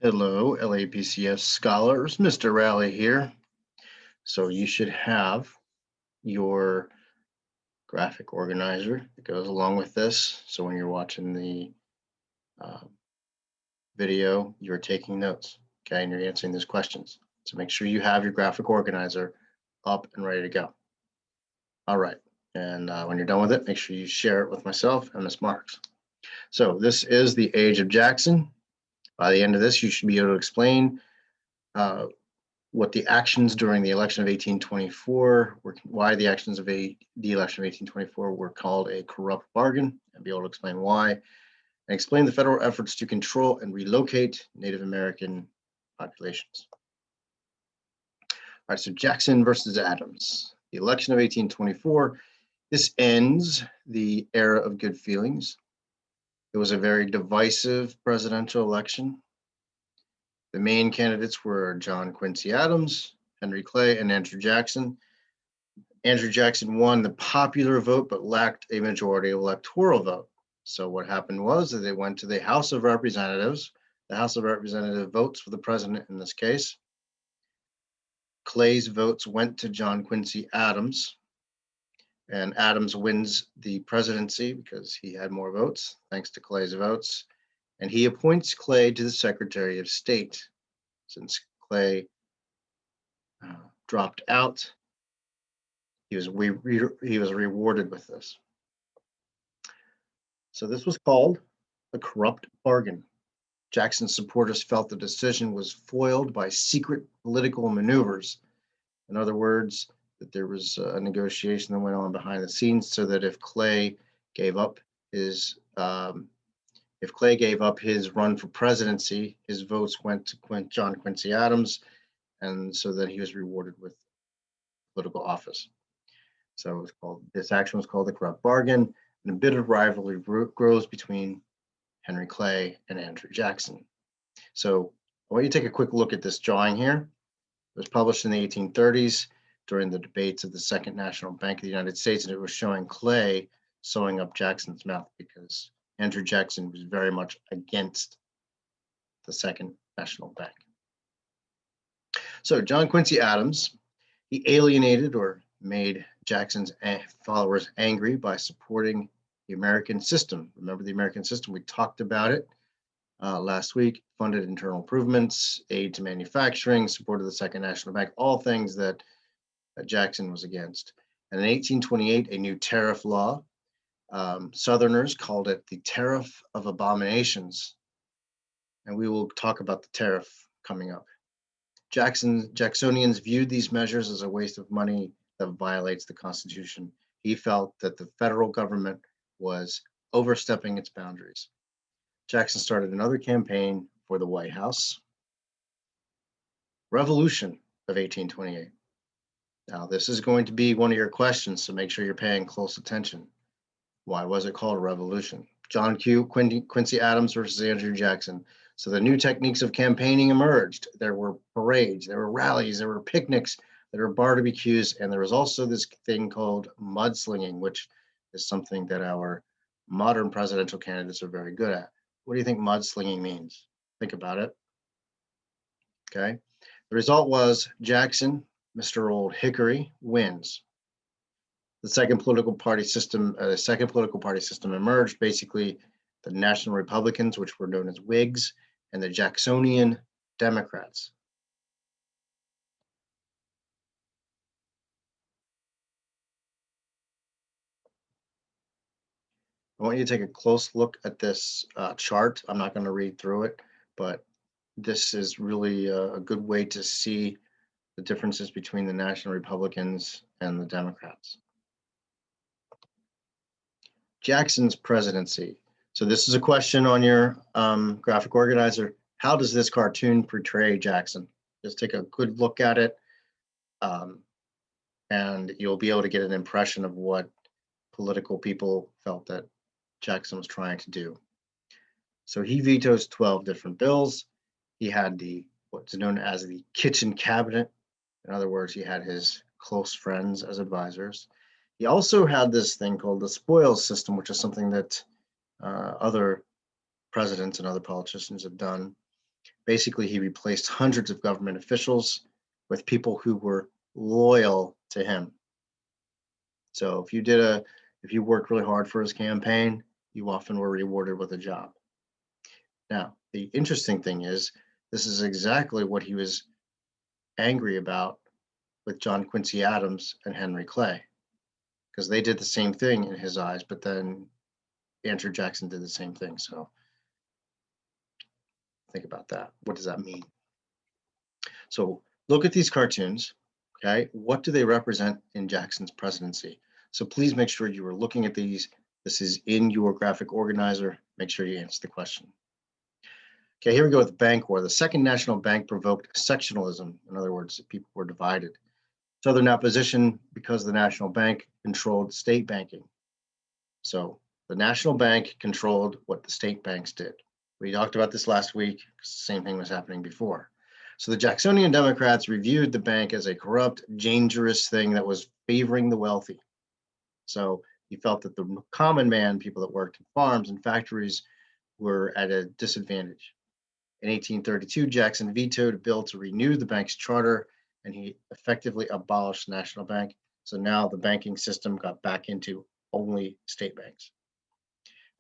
Hello, LAPCS scholars. Mr. Rally here. So you should have your graphic organizer that goes along with this. So when you're watching the uh, video, you're taking notes, okay, and you're answering these questions. So make sure you have your graphic organizer up and ready to go. All right, and when you're done with it, make sure you share it with myself and Ms. Marks. So this is the age of Jackson. By the end of this, you should be able to explain uh, what the actions during the election of 1824 were, why the actions of the election of 1824 were called a corrupt bargain, and be able to explain why, and explain the federal efforts to control and relocate Native American populations. All right, so Jackson versus Adams. The election of 1824, this ends the era of good feelings. It was a very divisive presidential election. The main candidates were John Quincy Adams, Henry Clay, and Andrew Jackson. Andrew Jackson won the popular vote, but lacked a majority electoral vote. So what happened was that they went to the House of Representatives. The House of Representatives votes for the president in this case. Clay's votes went to John Quincy Adams, and Adams wins the presidency because he had more votes, thanks to Clay's votes. And he appoints Clay to the Secretary of State. Since Clay dropped out, he was rewarded with this. So this was called the corrupt bargain. Jackson's supporters felt the decision was foiled by secret political maneuvers. In other words, that there was a negotiation that went on behind the scenes so that if Clay gave up his run for presidency, his votes went to John Quincy Adams, and so that he was rewarded with political office. So it was this action was called the corrupt bargain, and a bit of rivalry grows between Henry Clay and Andrew Jackson. So I want you to take a quick look at this drawing here. It was published in the 1830s during the debates of the Second National Bank of the United States, and it was showing Clay sewing up Jackson's mouth because Andrew Jackson was very much against the Second National Bank. So John Quincy Adams, he alienated or made Jackson's followers angry by supporting the American system. Remember the American system? We talked about it last week. Funded internal improvements, aid to manufacturing, supported the Second National Bank, all things that Jackson was against. And in 1828, a new tariff law, Southerners called it the Tariff of Abominations. And we will talk about the tariff coming up. Jacksonians viewed these measures as a waste of money that violates the Constitution. He felt that the federal government was overstepping its boundaries. Jackson started another campaign for the White House. Revolution of 1828. Now, this is going to be one of your questions, so make sure you're paying close attention. Why was it called a revolution? John Quincy Adams versus Andrew Jackson. So the new techniques of campaigning emerged. There were parades, there were rallies, there were picnics, there were barbecues, and there was also this thing called mudslinging, which is something that our modern presidential candidates are very good at. What do you think mudslinging means? Think about it. Okay. The result was Jackson, Mr. Old Hickory, wins. The second political party system emerged. Basically, the National Republicans, which were known as Whigs, and the Jacksonian Democrats. I want you to take a close look at this chart. I'm not going to read through it, but this is really a good way to see the differences between the National Republicans and the Democrats. Jackson's presidency. So this is a question on your graphic organizer. How does this cartoon portray Jackson? Just take a good look at it, and you'll be able to get an impression of what political people felt that Jackson was trying to do. So he vetoes 12 different bills. He had what's known as the kitchen cabinet. In other words, he had his close friends as advisors. He also had this thing called the spoils system, which is something that other presidents and other politicians have done. Basically, he replaced hundreds of government officials with people who were loyal to him. So if you worked really hard for his campaign, you often were rewarded with a job. Now, the interesting thing is, this is exactly what he was angry about with John Quincy Adams and Henry Clay, because they did the same thing in his eyes, but then Andrew Jackson did the same thing. So think about that. What does that mean? So look at these cartoons. Okay, what do they represent in Jackson's presidency? So please make sure you are looking at these. This is in your graphic organizer. Make sure you answer the question. Okay, here we go with bank war. The Second National Bank provoked sectionalism. In other words, people were divided. Southern opposition because the National Bank controlled state banking. So the National Bank controlled what the state banks did. We talked about this last week because the same thing was happening before. So the Jacksonian Democrats reviewed the bank as a corrupt, dangerous thing that was favoring the wealthy. So he felt that the common man, people that worked in farms and factories, were at a disadvantage. In 1832, Jackson vetoed a bill to renew the bank's charter, and he effectively abolished the National Bank. So now the banking system got back into only state banks.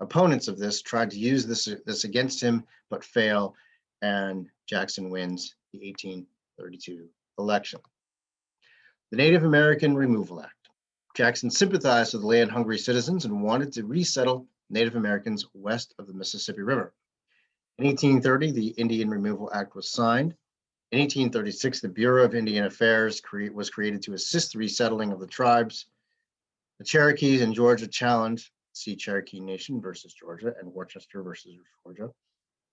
Opponents of this tried to use this against him, but fail, and Jackson wins the 1832 election. The Native American Removal Act. Jackson sympathized with land-hungry citizens and wanted to resettle Native Americans west of the Mississippi River. In 1830, the Indian Removal Act was signed. In 1836, the Bureau of Indian Affairs was created to assist the resettling of the tribes. The Cherokees in Georgia challenged, see Cherokee Nation versus Georgia and Worcester versus Georgia.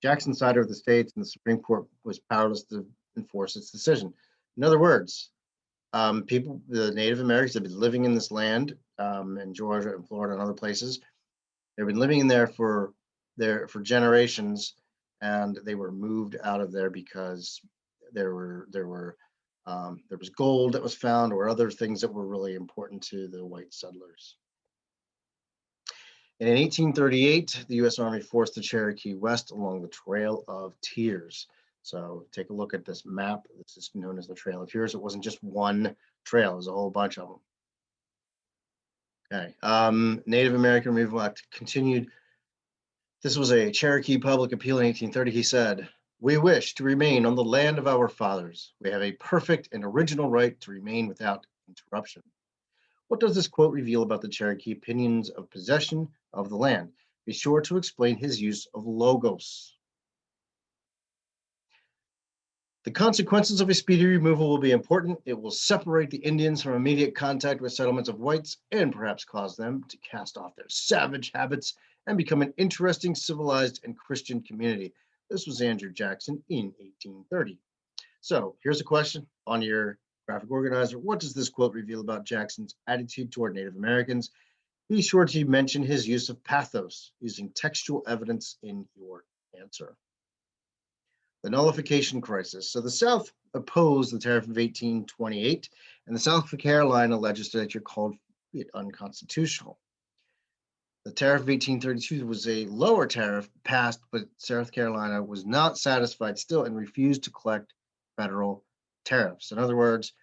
Jackson sided with the states, and the Supreme Court was powerless to enforce its decision. In other words, the Native Americans have been living in this land in Georgia and Florida and other places. They've been living in there for generations, and they were moved out of there because there was gold that was found or other things that were really important to the white settlers. And in 1838, the U.S. Army forced the Cherokee west along the Trail of Tears. So take a look at this map. This is known as the Trail of Tears. It wasn't just one trail, it was a whole bunch of them. Okay, Native American Removal Act continued. This was a Cherokee public appeal in 1830. He said, "We wish to remain on the land of our fathers. We have a perfect and original right to remain without interruption." What does this quote reveal about the Cherokee opinions of possession of the land? Be sure to explain his use of logos. The consequences of a speedy removal will be important. It will separate the Indians from immediate contact with settlements of whites and perhaps cause them to cast off their savage habits and become an interesting, civilized, and Christian community. This was Andrew Jackson in 1830. So here's a question on your graphic organizer. What does this quote reveal about Jackson's attitude toward Native Americans? Be sure to mention his use of pathos, using textual evidence in your answer. The nullification crisis. So the South opposed the tariff of 1828, and the South Carolina legislature called it unconstitutional. The tariff of 1832 was a lower tariff passed, but South Carolina was not satisfied still and refused to collect federal tariffs. In other words,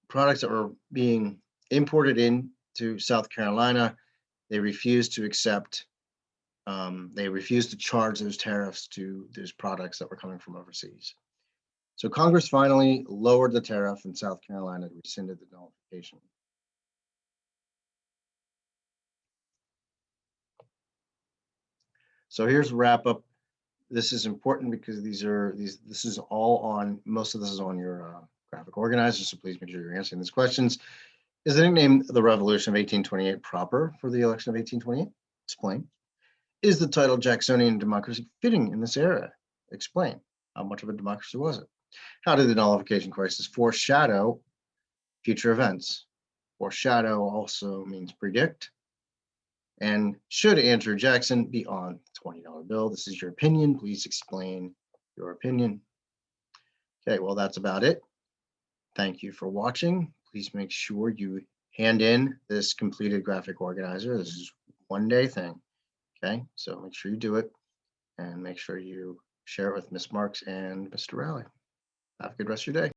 products that were being imported into South Carolina, they refused to accept. They refused to charge those tariffs to those products that were coming from overseas. So Congress finally lowered the tariff, and South Carolina rescinded the nullification. So here's a wrap up. This is important because this is all on, most of this is on your graphic organizer, so please make sure you're answering these questions. Is the nickname the Revolution of 1828 proper for the election of 1828? Explain. Is the title Jacksonian democracy fitting in this era? Explain. How much of a democracy was it? How did the nullification crisis foreshadow future events? Foreshadow also means predict. And should Andrew Jackson be on the $20 bill? This is your opinion. Please explain your opinion. Okay, well, that's about it. Thank you for watching. Please make sure you hand in this completed graphic organizer. This is one day thing. Okay, so make sure you do it. and make sure you share it with Miss Marks and Mr. Rowley. Have a good rest of your day.